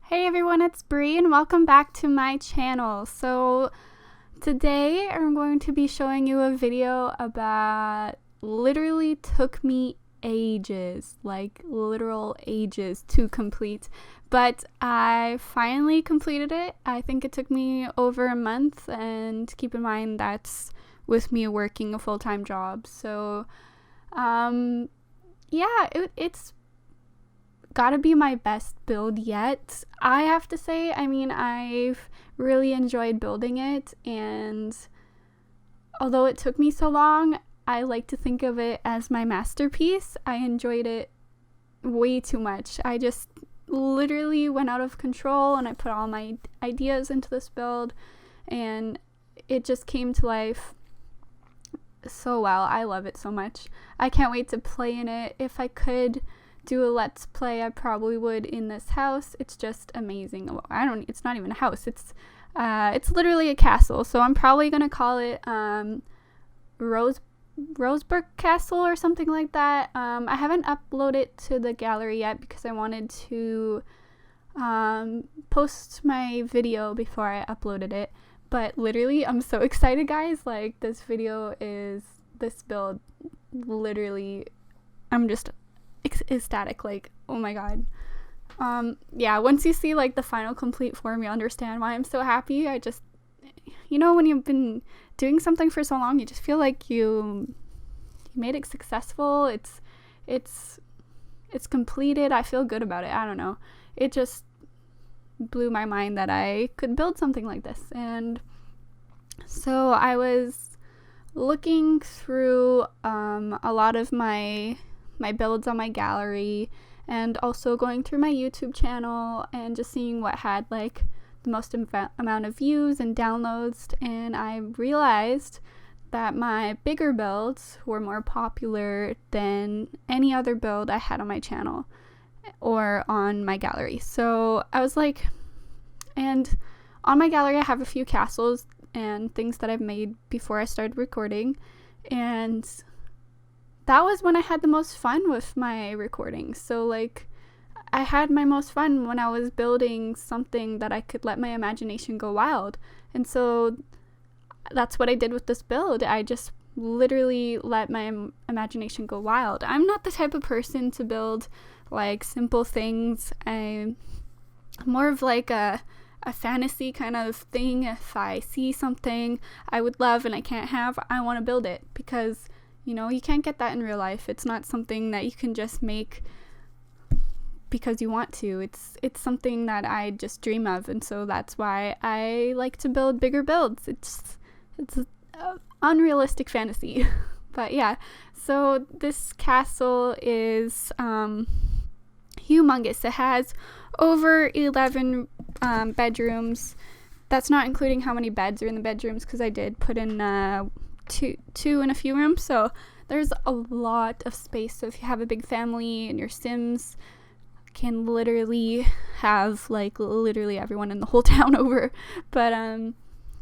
Hey everyone, it's Bree and welcome back to my channel. So today I'm going to be showing you a video about literally took me ages, like literal ages to complete, but I finally completed it. I think it took me over a month, and keep in mind that's with me working a full-time job. So yeah, it's gotta be my best build yet, I have to say. I mean, I've really enjoyed building it, and although it took me so long, I like to think of it as my masterpiece. I enjoyed it way too much. I just literally went out of control and I put all my ideas into this build, and it just came to life so well. I love it so much. I can't wait to play in it. If I could do a let's play, I probably would, in this house. It's just amazing. It's not even a house. It's literally a castle. So I'm probably going to call it Rosebrook Castle or something like that. I haven't uploaded it to the gallery yet because I wanted to post my video before I uploaded it. But literally, I'm so excited, guys. Like, this build, literally, I'm just ecstatic. Like, oh my god. Yeah, once you see like the final complete form, you understand why I'm so happy. I just, when you've been doing something for so long, you just feel like you made it successful. It's completed. I feel good about it. I don't know. It just blew my mind that I could build something like this. And so I was looking through a lot of my builds on my gallery, and also going through my YouTube channel and just seeing what had like the most amount of views and downloads, and I realized that my bigger builds were more popular than any other build I had on my channel or on my gallery. So I was like, and on my gallery I have a few castles and things that I've made before I started recording, and that was when I had the most fun with my recordings. So like, I had my most fun when I was building something that I could let my imagination go wild. And so that's what I did with this build. I just literally let my imagination go wild. I'm not the type of person to build like simple things. I'm more of like a fantasy kind of thing. If I see something I would love and I can't have, I want to build it, because you can't get that in real life. It's not something that you can just make because you want to. It's something that I just dream of, and so that's why I like to build bigger builds. It's unrealistic fantasy. But yeah, so this castle is humongous. It has over 11 bedrooms. That's not including how many beds are in the bedrooms, because I did put in two in a few rooms, so there's a lot of space. So if you have a big family and your Sims can literally have like literally everyone in the whole town over. But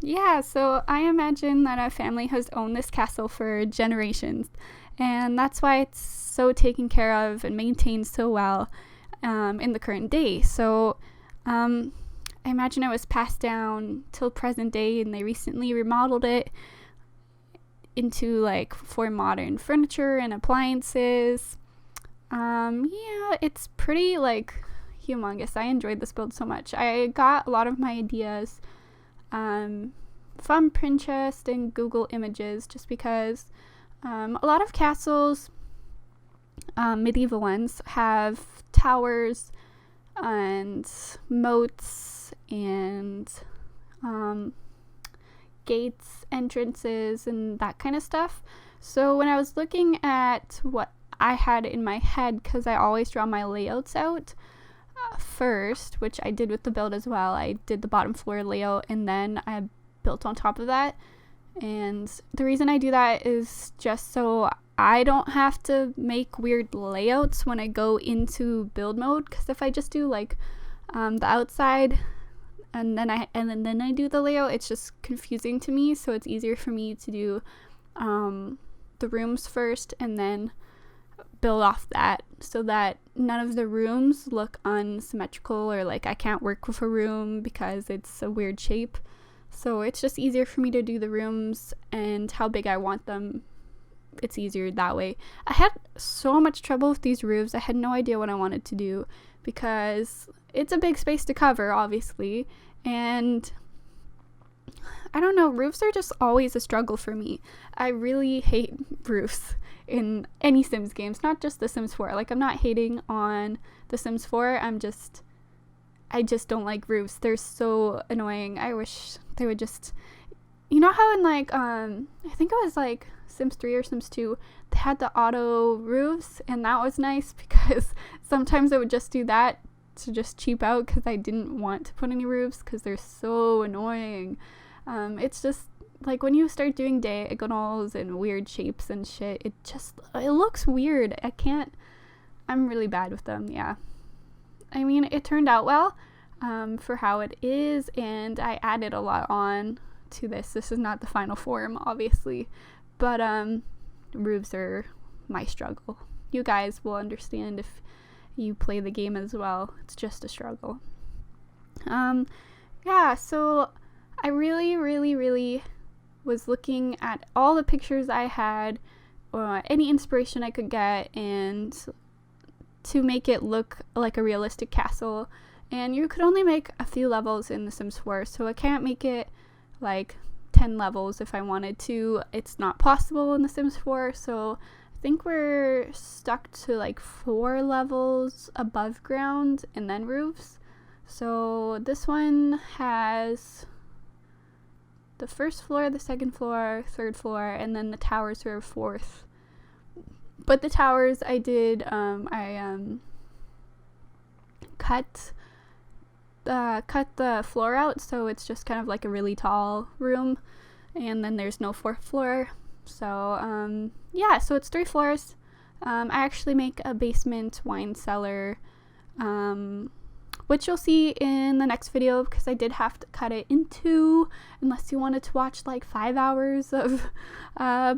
yeah, so I imagine that a family has owned this castle for generations, and that's why it's so taken care of and maintained so well in the current day. So I imagine it was passed down till present day, and they recently remodeled it into like for modern furniture and appliances. Yeah, it's pretty like humongous. I enjoyed this build so much. I got a lot of my ideas from Pinterest and Google Images, just because a lot of castles, medieval ones, have towers and moats and gates, entrances, and that kind of stuff. So when I was looking at what I had in my head, because I always draw my layouts out first, which I did with the build as well. I did the bottom floor layout and then I built on top of that. And the reason I do that is just so I don't have to make weird layouts when I go into build mode, because if I just do like the outside and then I do the layout, it's just confusing to me. So it's easier for me to do the rooms first and then build off that so that none of the rooms look unsymmetrical, or like I can't work with a room because it's a weird shape. So it's just easier for me to do the rooms and how big I want them. It's easier that way. I had so much trouble with these roofs. I had no idea what I wanted to do because it's a big space to cover, obviously, and I don't know, roofs are just always a struggle for me. I really hate roofs in any Sims games, not just The Sims 4. Like, I'm not hating on The Sims 4, I just don't like roofs. They're so annoying. I wish they would just, you know how in like, I think it was like Sims 3 or Sims 2, they had the auto roofs, and that was nice because sometimes I would just do that to just cheap out because I didn't want to put any roofs because they're so annoying. It's just like when you start doing diagonals and weird shapes and shit, it looks weird. I'm really bad with them. Yeah, I mean, it turned out well for how it is, and I added a lot on to this. This is not the final form, obviously, but roofs are my struggle. You guys will understand if you play the game as well. It's just a struggle. Yeah, so I really was looking at all the pictures I had, any inspiration I could get, and to make it look like a realistic castle. And you could only make a few levels in The Sims 4, so I can't make it like 10 levels if I wanted to. It's not possible in The Sims 4, so I think we're stuck to like 4 levels above ground and then roofs. So this one has the first floor, the second floor, third floor, and then the towers are fourth. But the towers I did, cut the floor out, so it's just kind of like a really tall room, and then there's no fourth floor. So yeah, so it's 3 floors. I actually make a basement wine cellar, which you'll see in the next video because I did have to cut it in 2 unless you wanted to watch like 5 hours of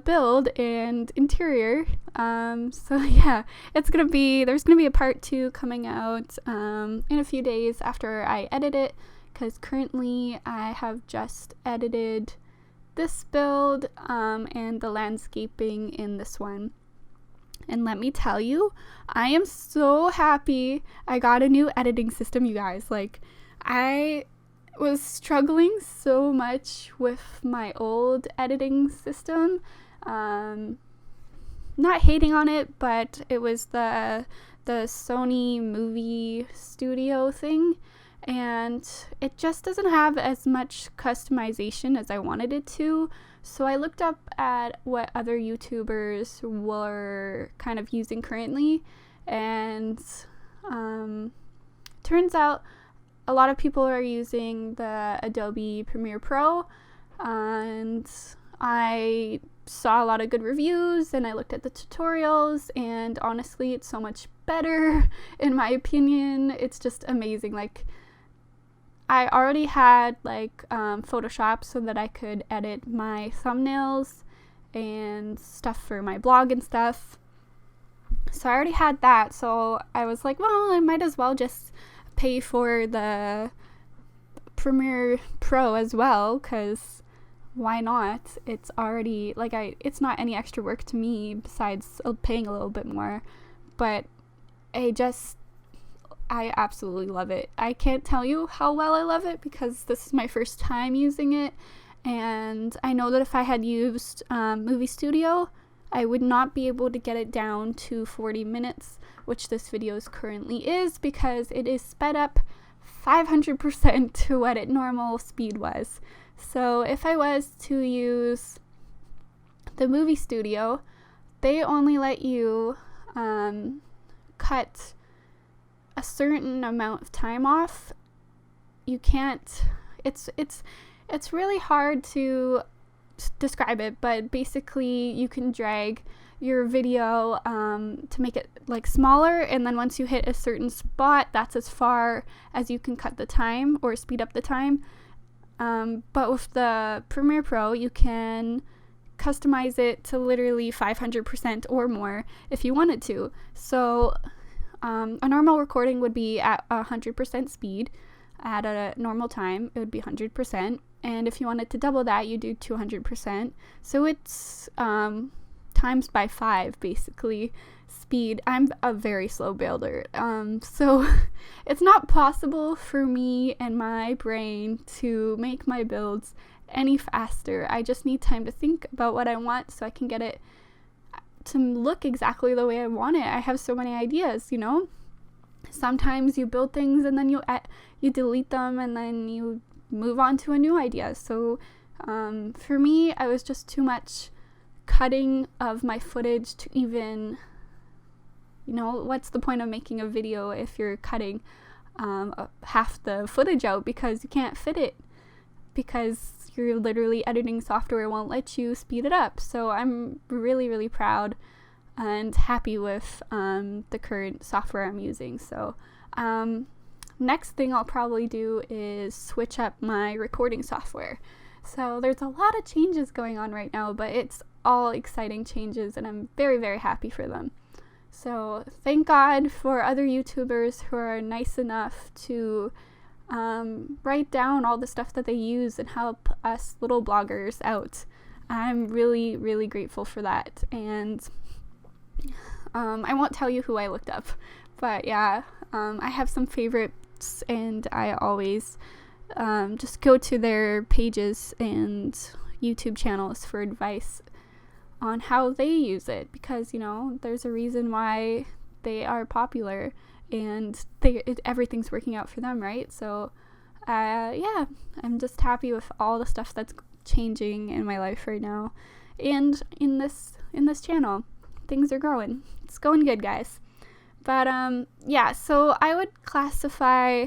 build and interior. So yeah, there's gonna be a part 2 coming out in a few days after I edit it, because currently I have just edited this build and the landscaping in this one. And let me tell you, I am so happy I got a new editing system, you guys. Like, I was struggling so much with my old editing system. Not hating on it, but it was the Sony movie studio thing, and it just doesn't have as much customization as I wanted it to. So I looked up at what other YouTubers were kind of using currently, and turns out a lot of people are using the Adobe Premiere Pro, and I saw a lot of good reviews and I looked at the tutorials, and honestly it's so much better in my opinion. It's just amazing. Like, I already had like Photoshop so that I could edit my thumbnails and stuff for my blog and stuff. So I already had that, so I was like, well, I might as well just pay for the Premiere Pro as well, because why not? It's already like it's not any extra work to me besides paying a little bit more, but I absolutely love it. I can't tell you how well I love it because this is my first time using it, and I know that if I had used Movie Studio, I would not be able to get it down to 40 minutes, which this video currently is, because it is sped up 500% to what its normal speed was. So if I was to use the Movie Studio, they only let you cut a certain amount of time off. You can't, it's really hard to describe it, but basically you can drag your video to make it like smaller, and then once you hit a certain spot, that's as far as you can cut the time or speed up the time. But with the Premiere Pro, you can customize it to literally 500% or more if you wanted to. So a normal recording would be at 100% speed. At a normal time, it would be 100%. And if you wanted to double that, you do 200%. So it's times by 5, basically, speed. I'm a very slow builder. So it's not possible for me and my brain to make my builds any faster. I just need time to think about what I want so I can get it to look exactly the way I want it. I have so many ideas, you know? Sometimes you build things and then you delete them and then you move on to a new idea. So for me, I was just too much cutting of my footage to even, you know, what's the point of making a video if you're cutting half the footage out because you can't fit it, because your literally editing software won't let you speed it up. So I'm really, really proud and happy with the current software I'm using. So next thing I'll probably do is switch up my recording software. So there's a lot of changes going on right now, but it's all exciting changes and I'm very, very happy for them. So thank God for other YouTubers who are nice enough to write down all the stuff that they use and help us little bloggers out. I'm really, really grateful for that. And I won't tell you who I looked up, but yeah, I have some favorites and I always just go to their pages and YouTube channels for advice on how they use it, because, you know, there's a reason why they are popular and everything's working out for them, right? So yeah, I'm just happy with all the stuff that's changing in my life right now and in this channel. Things are growing. It's going good, guys. But yeah, so I would classify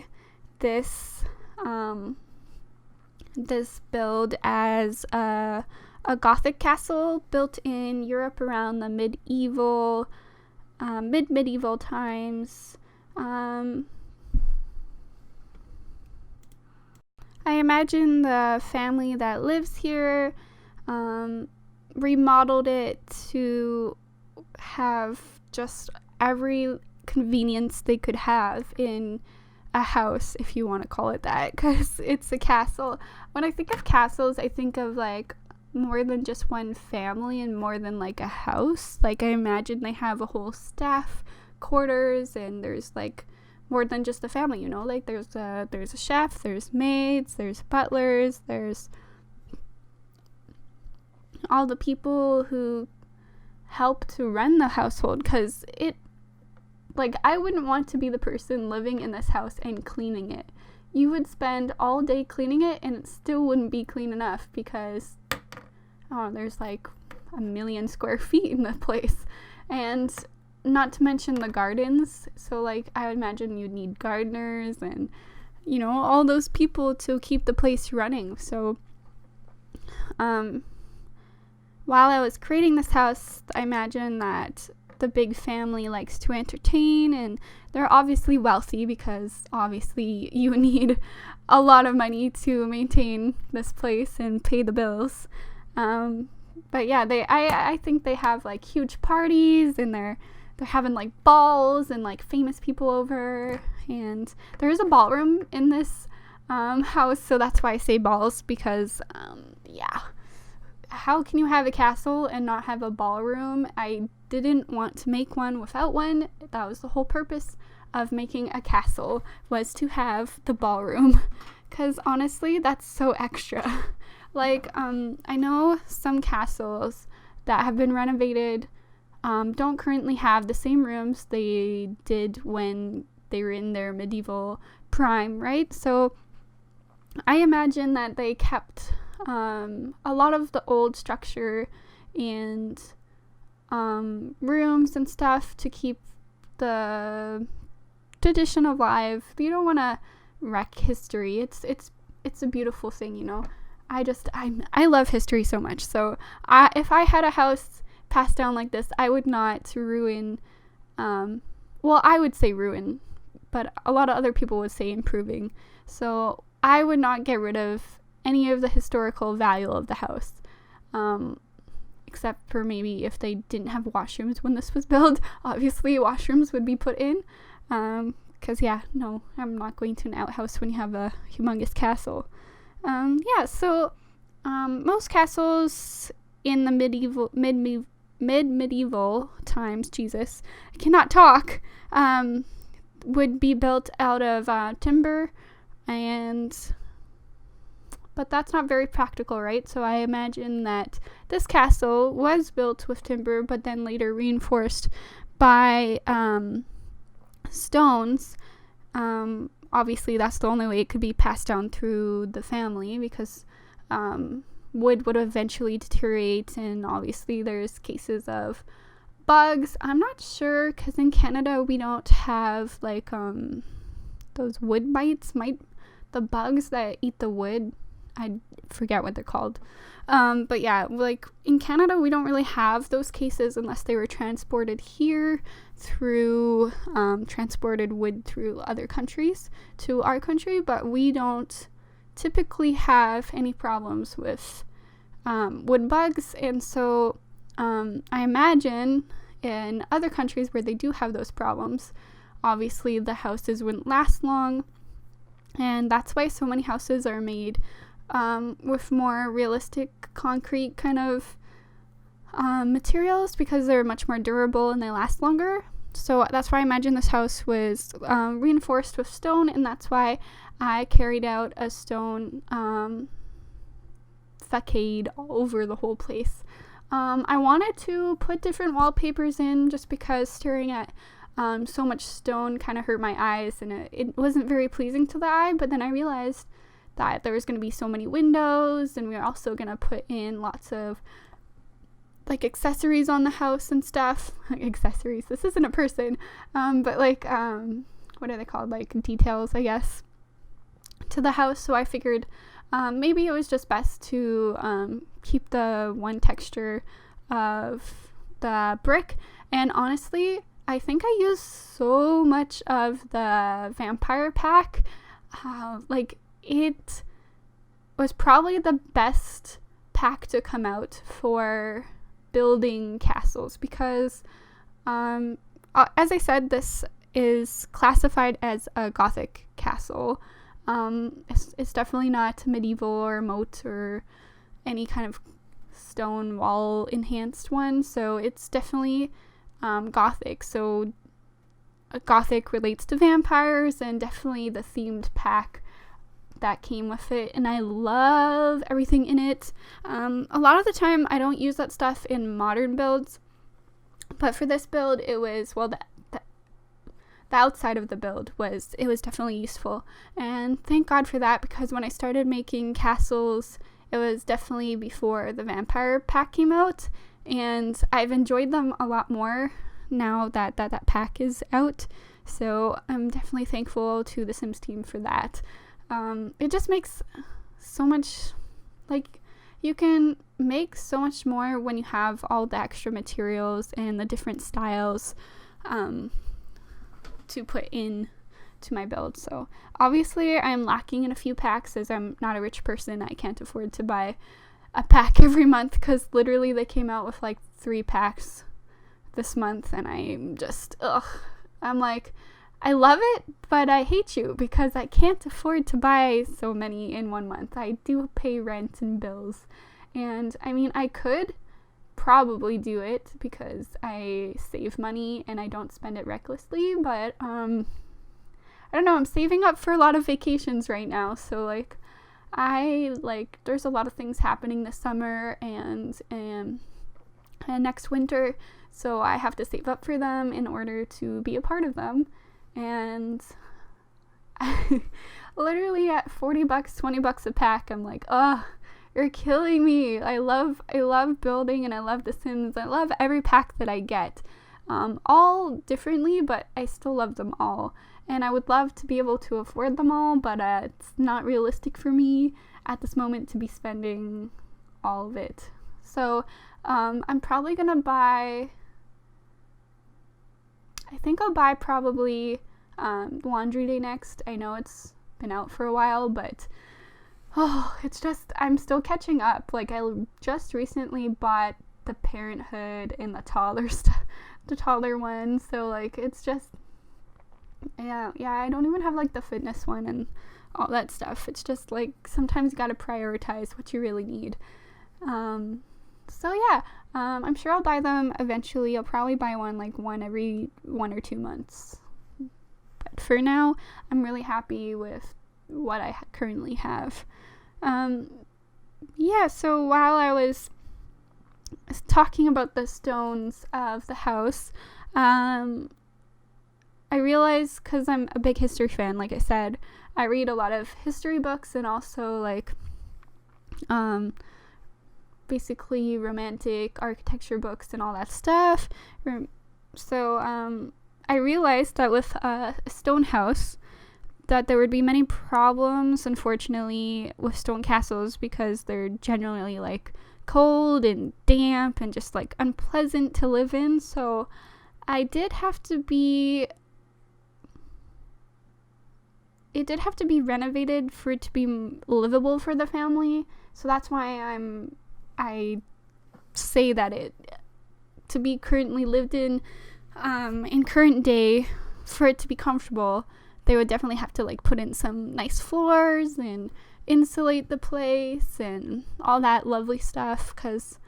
this this build as a Gothic castle built in Europe around the mid-medieval times. I imagine the family that lives here remodeled it to have just every convenience they could have in a house, if you want to call it that, because it's a castle. When I think of castles, I think of like more than just one family and more than like a house. Like I imagine they have a whole staff quarters and there's like more than just a family, you know, like there's a chef, there's maids, there's butlers, there's all the people who help to run the household, because I wouldn't want to be the person living in this house and cleaning it. You would spend all day cleaning it and it still wouldn't be clean enough because there's like 1 million square feet in the place, and not to mention the gardens. So like I would imagine you'd need gardeners and, you know, all those people to keep the place running. So while I was creating this house, I imagine that the big family likes to entertain and they're obviously wealthy, because obviously you need a lot of money to maintain this place and pay the bills. But yeah, I think they have like huge parties and they're having like balls and like famous people over, and there is a ballroom in this house, so that's why I say balls, because yeah, how can you have a castle and not have a ballroom? I didn't want to make one without one. That was the whole purpose of making a castle, was to have the ballroom, because honestly that's so extra. Like I know some castles that have been renovated don't currently have the same rooms they did when they were in their medieval prime, right? So I imagine that they kept a lot of the old structure and rooms and stuff to keep the tradition alive. You don't want to wreck history. It's a beautiful thing, you know. I love history so much. So if I had a house passed down like this, I would not ruin, well, I would say ruin, but a lot of other people would say improving. So I would not get rid of any of the historical value of the house. except for maybe if they didn't have washrooms when this was built. Obviously, washrooms would be put in. Because, yeah, no, I'm not going to an outhouse when you have a humongous castle. So most castles in the mid-medieval times, Jesus, I cannot talk, would be built out of timber, but that's not very practical, right? So I imagine that this castle was built with timber, but then later reinforced by stones. Obviously, that's the only way it could be passed down through the family, because wood would eventually deteriorate, and obviously there's cases of bugs. I'm not sure, because in Canada we don't have like those wood mites, the bugs that eat the wood. I forget what they're called. But yeah, like in Canada, we don't really have those cases unless they were transported here through, transported wood through other countries to our country, but we don't typically have any problems with wood bugs. And so I imagine in other countries where they do have those problems, obviously the houses wouldn't last long. And that's why so many houses are made with more realistic concrete kind of materials, because they're much more durable and they last longer. So that's why I imagine this house was reinforced with stone, and that's why I carried out a stone facade all over the whole place. I wanted to put different wallpapers in, just because staring at so much stone kind of hurt my eyes, and it wasn't very pleasing to the eye. But then I realized that there was going to be so many windows, and we were also going to put in lots of like accessories on the house and stuff. Accessories, this isn't a person, but like what are they called, like details, I guess, to the house. So I figured maybe it was just best to keep the one texture of the brick. And honestly, I think I used so much of the vampire pack, like it was probably the best pack to come out for building castles, because as I said, this is classified as a Gothic castle. It's definitely not medieval or moat or any kind of stone wall enhanced one, so it's definitely Gothic. So Gothic relates to vampires, and definitely the themed pack that came with it, and I love everything in it. A lot of the time I don't use that stuff in modern builds, but for this build it was, well, the outside of the build was definitely useful, and thank God for that, because when I started making castles, it was definitely before the vampire pack came out, and I've enjoyed them a lot more now that pack is out. So I'm definitely thankful to the Sims team for that. It just makes so much, like, you can make so much more when you have all the extra materials and the different styles to put in to my build. So obviously I'm lacking in a few packs, as I'm not a rich person. I can't afford to buy a pack every month, because literally they came out with like 3 packs this month, and I'm just, I'm like, I love it, but I hate you, because I can't afford to buy so many in one month. I do pay rent and bills, and I mean, I could probably do it because I save money and I don't spend it recklessly, but I don't know, I'm saving up for a lot of vacations right now, so like there's a lot of things happening this summer and next winter, so I have to save up for them in order to be a part of them. And literally at $40, $20 a pack, I'm like, you're killing me. I love building, and I love The Sims. I love every pack that I get, all differently, but I still love them all. And I would love to be able to afford them all, but it's not realistic for me at this moment to be spending all of it. So I'm probably gonna buy, I think I'll buy probably Laundry Day next. I know it's been out for a while, but it's just, I'm still catching up. Like, I just recently bought the Parenthood and the taller one. So like it's just yeah, I don't even have like the fitness one and all that stuff. It's just like sometimes you gotta prioritize what you really need. So yeah, I'm sure I'll buy them eventually. I'll probably buy one every 1 or 2 months. But for now, I'm really happy with what I currently have. Yeah, so while I was talking about the stones of the house, I realized, because I'm a big history fan, like I said, I read a lot of history books and also like basically romantic architecture books and all that stuff. So I realized that with a stone house that there would be many problems, unfortunately, with stone castles, because they're generally like cold and damp and just like unpleasant to live in. So it did have to be renovated for it to be livable for the family. So that's why I say that it to be currently lived in current day, for it to be comfortable, they would definitely have to like put in some nice floors and insulate the place and all that lovely stuff, because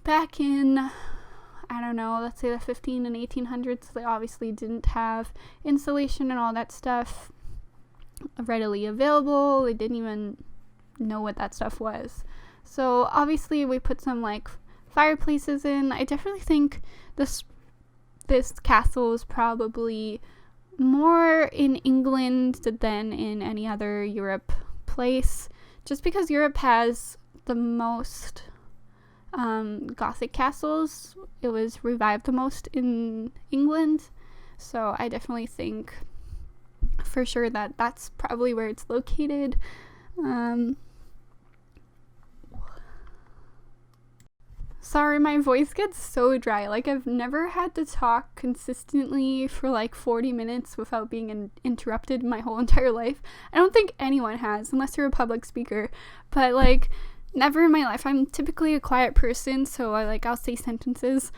back in, I don't know, let's say the 15 and 1800s, they obviously didn't have insulation and all that stuff readily available. They didn't even know what that stuff was. So obviously we put some like fireplaces in. I definitely think this castle is probably more in England than in any other Europe place, just because Europe has the most Gothic castles. It was revived the most in England, so I definitely think for sure that that's probably where it's located. Sorry, my voice gets so dry. Like, I've never had to talk consistently for like 40 minutes without being interrupted my whole entire life. I don't think anyone has, unless you're a public speaker. But like, never in my life. I'm typically a quiet person, so I'll say sentences.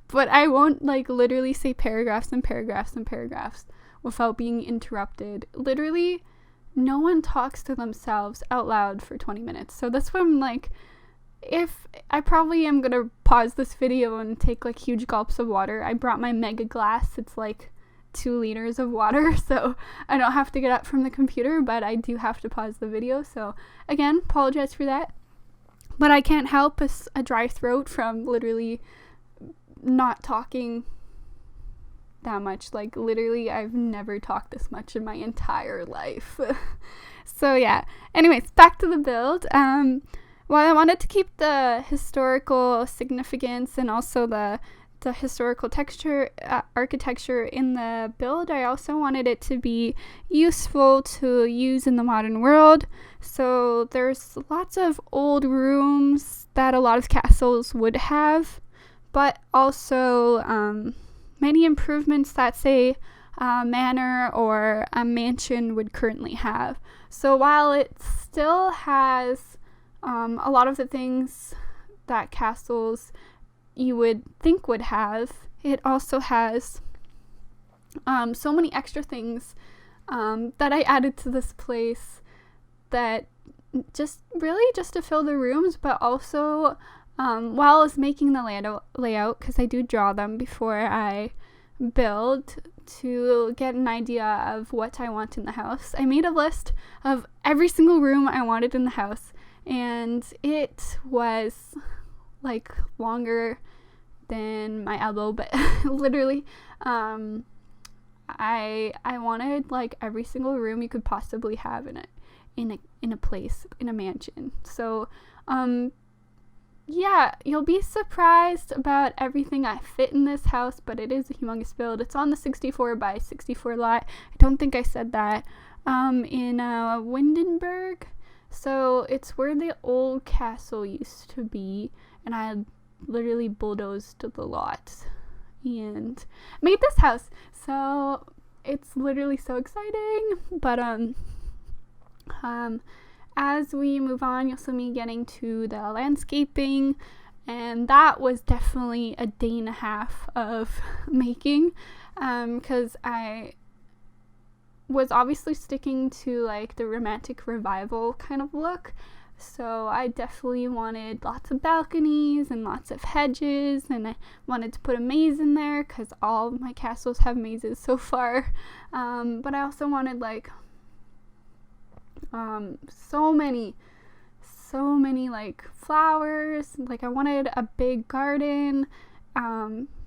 But I won't like literally say paragraphs and paragraphs and paragraphs without being interrupted. Literally, no one talks to themselves out loud for 20 minutes. So that's why I'm like, if I probably am gonna pause this video and take like huge gulps of water. I brought my mega glass. It's like 2 liters of water, so I don't have to get up from the computer, but I do have to pause the video. So again, apologize for that. But I can't help a dry throat from literally not talking that much. Like, literally, I've never talked this much in my entire life. So yeah. Anyways, back to the build. While I wanted to keep the historical significance and also the historical architecture in the build, I also wanted it to be useful to use in the modern world. So there's lots of old rooms that a lot of castles would have, but also many improvements that, say, a manor or a mansion would currently have. So while it still has a lot of the things that castles you would think would have, it also has so many extra things that I added to this place, that just to fill the rooms, but also while I was making the layout, because I do draw them before I build to get an idea of what I want in the house. I made a list of every single room I wanted in the house, and it was like longer than my elbow, but literally I wanted like every single room you could possibly have in a place, in a mansion. So yeah, you'll be surprised about everything I fit in this house, but it is a humongous build. It's on the 64 by 64 lot. I don't think I said that. In Windenburg. So it's where the old castle used to be, and I literally bulldozed the lot and made this house. So it's literally so exciting. But as we move on, you'll see me getting to the landscaping and that was definitely a day and a half of making, because I was obviously sticking to like the romantic revival kind of look. So I definitely wanted lots of balconies and lots of hedges, and I wanted to put a maze in there because all of my castles have mazes so far. But I also wanted like so many like flowers. Like I wanted a big garden,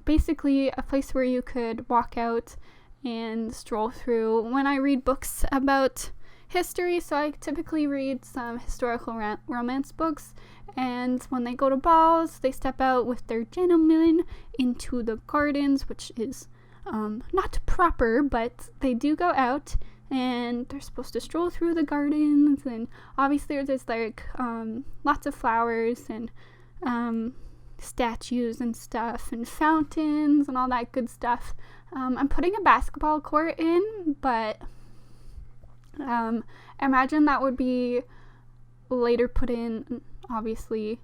basically a place where you could walk out and stroll through. When I read books about history, so I typically read some historical romance books, and when they go to balls, they step out with their gentlemen into the gardens, which is not proper, but they do go out and they're supposed to stroll through the gardens, and obviously there's like lots of flowers and statues and stuff and fountains and all that good stuff. I'm putting a basketball court in, but imagine that would be later put in, obviously,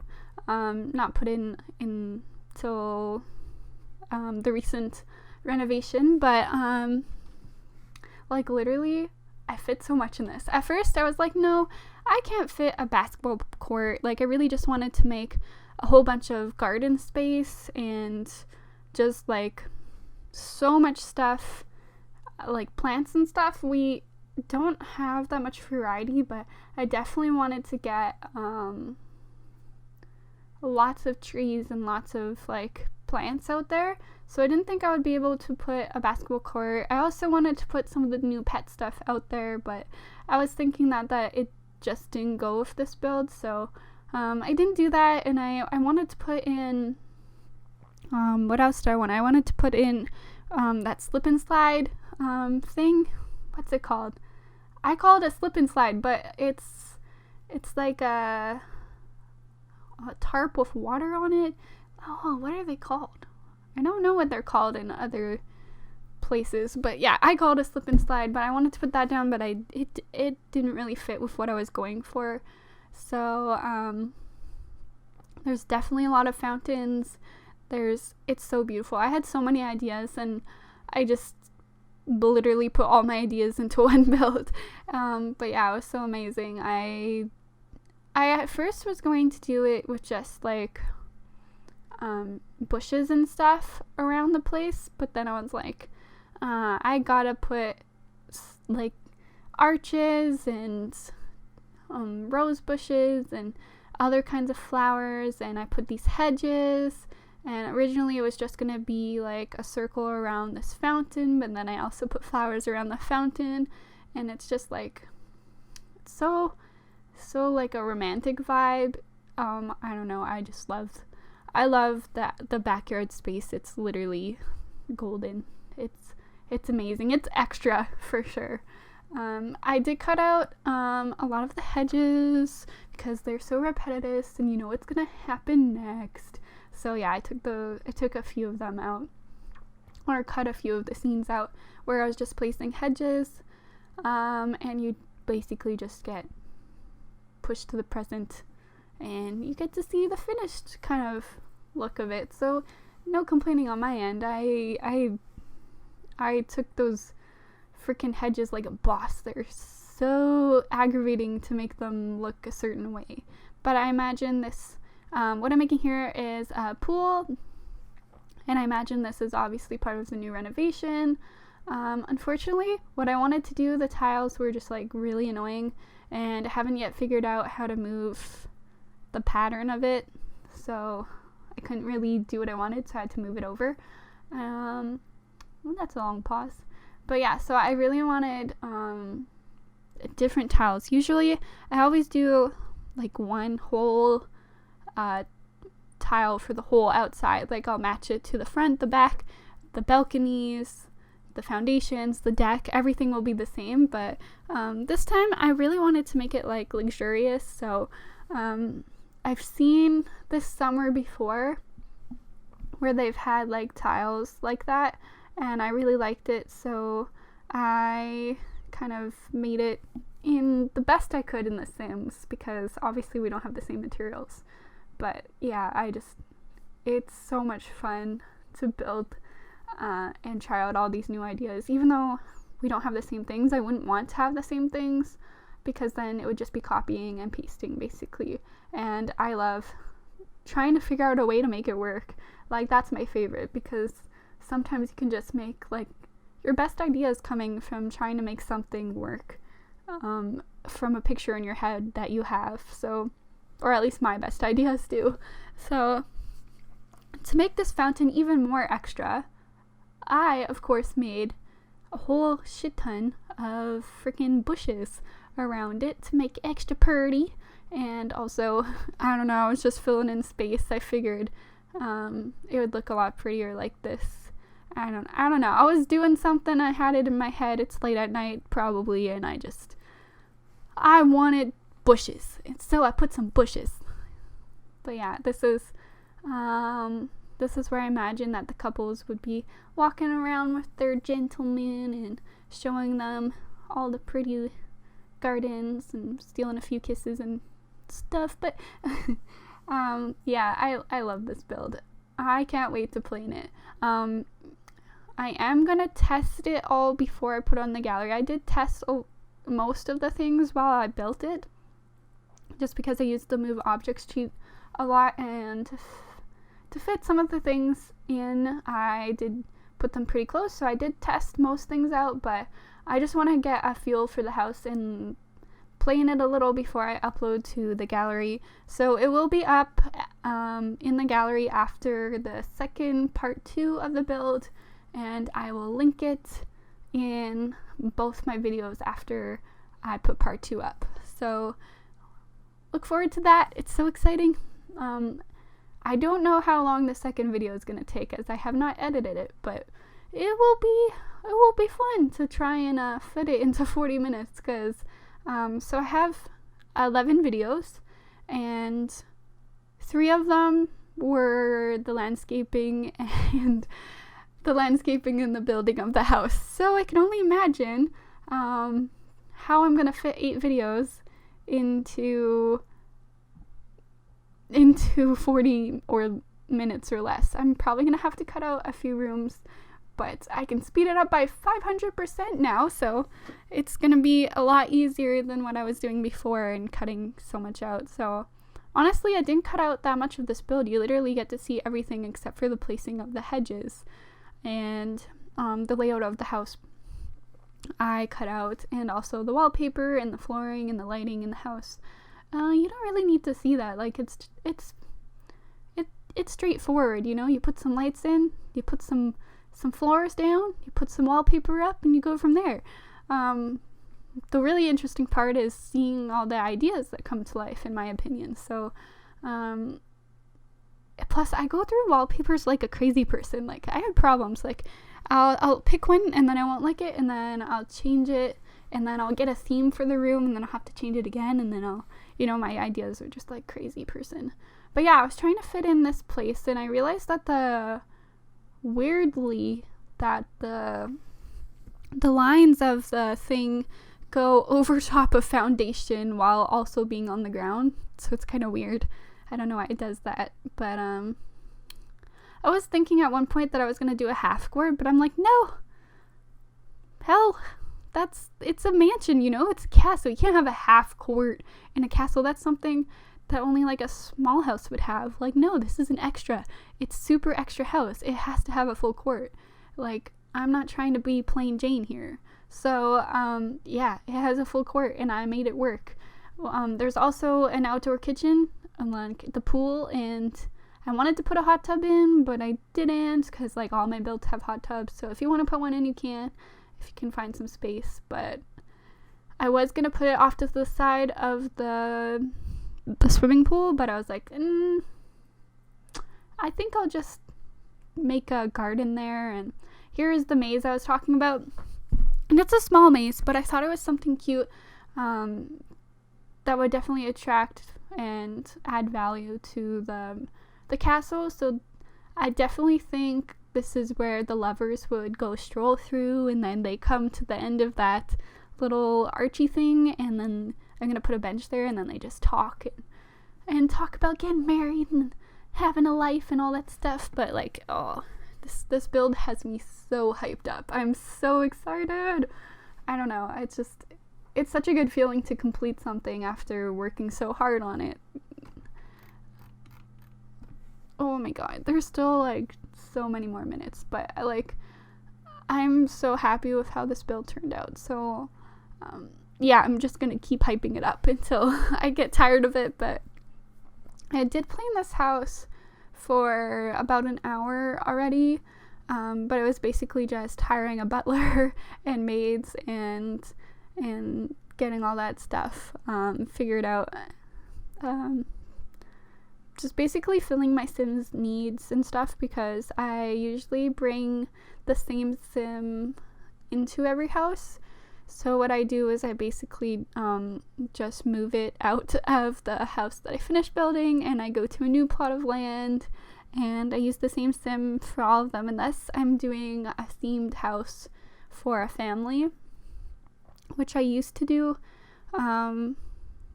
not put in until the recent renovation, but like literally I fit so much in this. At first I was like, no, I can't fit a basketball court. Like I really just wanted to make a whole bunch of garden space and just like so much stuff, like plants and stuff. We don't have that much variety, but I definitely wanted to get lots of trees and lots of like plants out there. So I didn't think I would be able to put a basketball court. I also wanted to put some of the new pet stuff out there, but I was thinking that it just didn't go with this build, so I didn't do that. And I wanted to put in what else did I want? I wanted to put in that slip and slide thing. What's it called? I call it a slip and slide, but it's like a tarp with water on it. Oh, what are they called? I don't know what they're called in other places, but yeah, I call it a slip and slide, but I wanted to put that down, but it didn't really fit with what I was going for. So there's definitely a lot of fountains. It's so beautiful. I had so many ideas, and I just literally put all my ideas into one build. But yeah, it was so amazing. I at first was going to do it with just like bushes and stuff around the place, but then I was like, I gotta put like arches and rose bushes and other kinds of flowers, and I put these hedges. And originally it was just gonna be like a circle around this fountain, but then I also put flowers around the fountain, and it's just like so like a romantic vibe. I don't know, I love that the backyard space. It's literally golden. It's amazing. It's extra for sure. I did cut out a lot of the hedges because they're so repetitive and you know what's gonna happen next. So yeah, I took a few of them out, or cut a few of the scenes out where I was just placing hedges, and you basically just get pushed to the present and you get to see the finished kind of look of it. So no complaining on my end. I took those freaking hedges like a boss. They're so aggravating to make them look a certain way. But I imagine this, what I'm making here is a pool, and I imagine this is obviously part of the new renovation. Unfortunately, what I wanted to do, the tiles were just like really annoying, and I haven't yet figured out how to move the pattern of it, so I couldn't really do what I wanted, so I had to move it over. Well, that's a long pause. But yeah, so I really wanted different tiles. Usually I always do like one whole tile for the whole outside. Like I'll match it to the front, the back, the balconies, the foundations, the deck, everything will be the same. But this time I really wanted to make it like luxurious. So I've seen this somewhere before where they've had like tiles like that, and I really liked it, so I kind of made it in the best I could in The Sims, because obviously we don't have the same materials. But yeah, it's so much fun to build and try out all these new ideas. Even though we don't have the same things, I wouldn't want to have the same things, because then it would just be copying and pasting basically. And I love trying to figure out a way to make it work. Like, that's my favorite, because sometimes you can just make, like, your best ideas coming from trying to make something work from a picture in your head that you have. So, or at least my best ideas do. So to make this fountain even more extra, I of course made a whole shit ton of freaking bushes around it to make extra pretty. And also, I don't know, I was just filling in space. I figured it would look a lot prettier like this. I don't know. I was doing something. I had it in my head. It's late at night probably, and I wanted bushes, and so I put some bushes. But yeah, this is where I imagine that the couples would be walking around with their gentlemen and showing them all the pretty gardens and stealing a few kisses and stuff. But yeah, I love this build. I can't wait to play in it. I am gonna test it all before I put it on the gallery. I did test most of the things while I built it, just because I used the move objects cheat a lot, and to fit some of the things in, I did put them pretty close. So I did test most things out, but I just want to get a feel for the house and play in it a little before I upload to the gallery. So it will be up in the gallery after the second part 2 of the build, and I will link it in both my videos after I put part 2 up. So look forward to that. It's so exciting. I don't know how long the second video is going to take, as I have not edited it, but it will be fun to try and fit it into 40 minutes, because so I have 11 videos, and 3 of them were the landscaping and the building of the house. So I can only imagine how I'm gonna fit 8 videos into 40 or minutes or less. I'm probably gonna have to cut out a few rooms, but I can speed it up by 500% now, so it's gonna be a lot easier than what I was doing before and cutting so much out. So honestly, I didn't cut out that much of this build. You literally get to see everything except for the placing of the hedges and the layout of the house I cut out, and also the wallpaper and the flooring and the lighting in the house. You don't really need to see that. Like, it's straightforward, you know. You put some lights in, you put some floors down, you put some wallpaper up, and you go from there. The really interesting part is seeing all the ideas that come to life, in my opinion. So plus I go through wallpapers like a crazy person. Like, I have problems. Like, I'll pick one and then I won't like it, and then I'll change it, and then I'll get a theme for the room, and then I'll have to change it again, and then I'll, you know, my ideas are just like crazy person. But yeah, I was trying to fit in this place, and I realized that the lines of the thing go over top of foundation while also being on the ground. So it's kind of weird. I don't know why it does that, but I was thinking at one point that I was going to do a half court, but I'm like, no, hell, it's a mansion, you know, it's a castle. You can't have a half court in a castle. That's something that only like a small house would have. Like, no, this is an extra. It's super extra house. It has to have a full court. Like, I'm not trying to be plain Jane here. So, yeah, it has a full court, and I made it work. There's also an outdoor kitchen, like the pool, and I wanted to put a hot tub in, but I didn't, because like all my builds have hot tubs. So if you want to put one in, you can, if you can find some space. But I was gonna put it off to the side of the swimming pool, but I was like, I think I'll just make a garden there. And here is the maze I was talking about, and it's a small maze, but I thought it was something cute that would definitely attract and add value to the castle. So I definitely think this is where the lovers would go stroll through, and then they come to the end of that little archy thing, and then I'm gonna put a bench there, and then they just talk. and talk about getting married and having a life and all that stuff, but like, oh, this build has me so hyped up. I'm so excited. I don't know, it's such a good feeling to complete something after working so hard on it. Oh my god, there's still like so many more minutes, but I'm so happy with how this build turned out. So yeah, I'm just gonna keep hyping it up until I get tired of it. But I did play in this house for about an hour already, but it was basically just hiring a butler and maids and getting all that stuff figured out. Just basically filling my Sims needs and stuff, because I usually bring the same Sim into every house. So what I do is I basically just move it out of the house that I finished building, and I go to a new plot of land, and I use the same Sim for all of them, unless I'm doing a themed house for a family, which I used to do,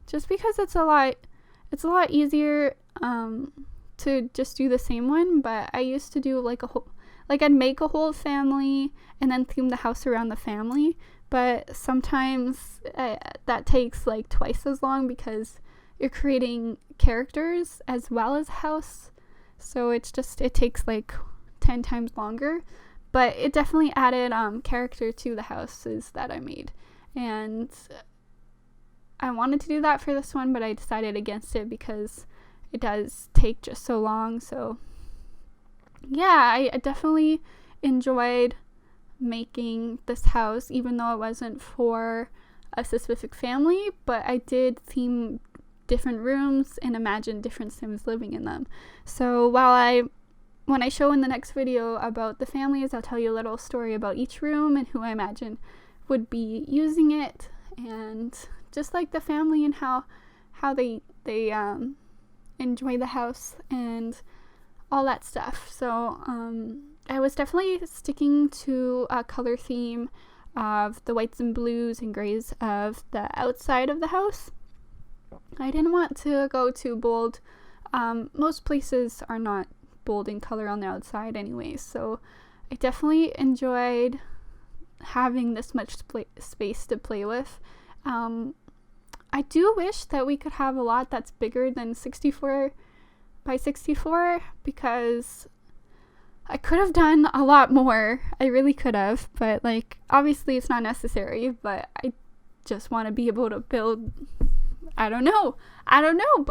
just because it's a lot easier to just do the same one. But I used to do I'd make a whole family and then theme the house around the family. But sometimes that takes like twice as long, because you're creating characters as well as a house. So it takes like 10 times longer. But it definitely added character to the houses that I made. And I wanted to do that for this one, but I decided against it because it does take just so long. So yeah, I definitely enjoyed making this house, even though it wasn't for a specific family, but I did theme different rooms and imagine different Sims living in them. So when I show in the next video about the families, I'll tell you a little story about each room and who I imagine would be using it, and just like the family and how they enjoy the house and all that stuff. So I was definitely sticking to a color theme of the whites and blues and grays of the outside of the house. I didn't want to go too bold. Most places are not bold in color on the outside anyways, so I definitely enjoyed having this much space to play with. I do wish that we could have a lot that's bigger than 64 by 64, because I could have done a lot more. I really could have, but like, obviously it's not necessary. But I just want to be able to build, I don't know,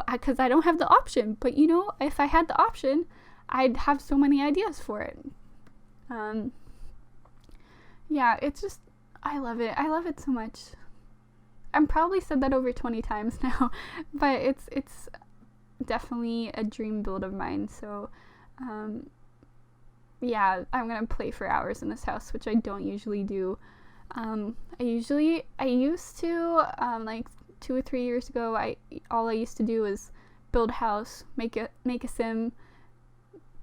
because I don't have the option. But you know, if I had the option, I'd have so many ideas for it. Yeah, it's just, I love it so much. I'm probably said that over 20 times now, but it's definitely a dream build of mine. So yeah, I'm gonna play for hours in this house, which I don't usually do. I used to like 2 or 3 years ago, all I used to do was build a house, make a Sim,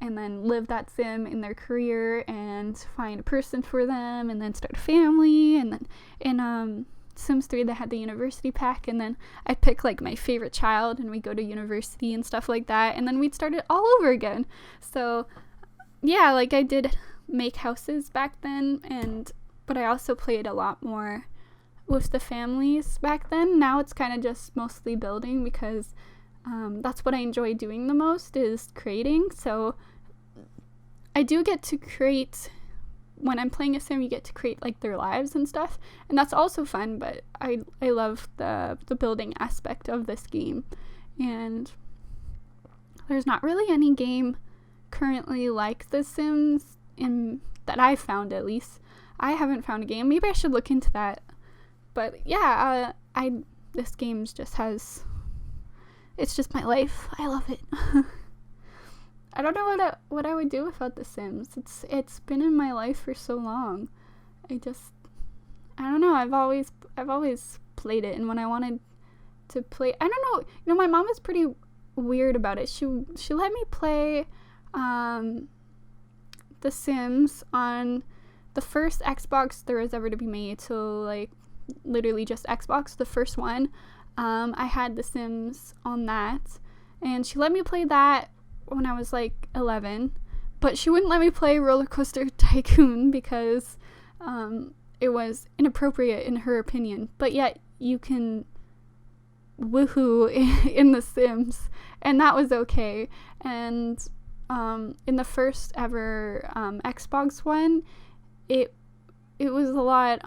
and then live that Sim in their career and find a person for them, and then start a family. And then in Sims 3 they had the university pack, and then I'd pick like my favorite child and we'd go to university and stuff like that, and then we'd start it all over again. So yeah, like, I did make houses back then, but I also played a lot more with the families back then. Now it's kind of just mostly building, because that's what I enjoy doing the most, is creating. So I do get to create, when I'm playing a Sim, you get to create like their lives and stuff, and that's also fun. But I love the building aspect of this game, and there's not really any game currently like The Sims that I've found. At least I haven't found a game. Maybe I should look into that. But yeah, this game just has, it's just my life. I love it. I don't know what I would do without The Sims. It's been in my life for so long. I don't know. I've always played it, and when I wanted to play, I don't know. You know, my mom is pretty weird about it. She let me play The Sims on the first Xbox there was ever to be made. So like, literally just Xbox, the first one. I had The Sims on that, and she let me play that when I was like 11, but she wouldn't let me play Roller Coaster Tycoon because it was inappropriate in her opinion. But yet you can woohoo in The Sims, and that was okay. And in the first ever Xbox one, it was a lot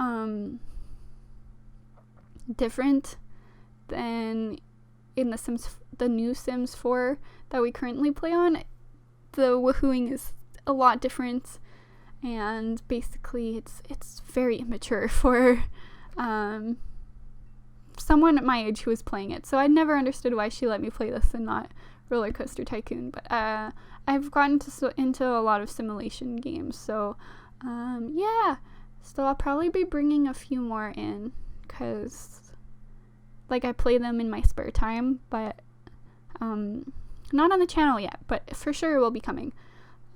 different than in the new Sims 4 that we currently play on. The woohooing is a lot different, and basically it's very immature for someone at my age who was playing it. So I never understood why she let me play this and not Roller Coaster Tycoon. But I've gotten into a lot of simulation games, so yeah. So I'll probably be bringing a few more in, because like I play them in my spare time, but not on the channel yet, but for sure it will be coming.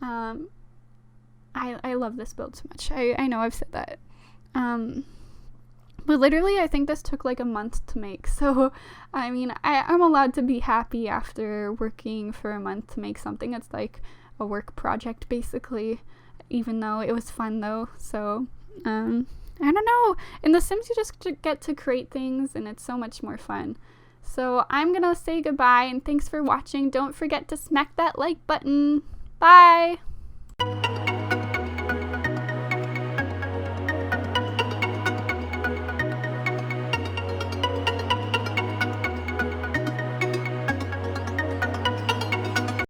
I love this build so much. I know I've said that. But literally I think this took like a month to make, so I mean I'm allowed to be happy after working for a month to make something. It's like a work project basically, even though it was fun though. So I don't know, in The Sims you just get to create things and it's so much more fun. So I'm gonna say goodbye and thanks for watching. Don't forget to smack that like button. Bye!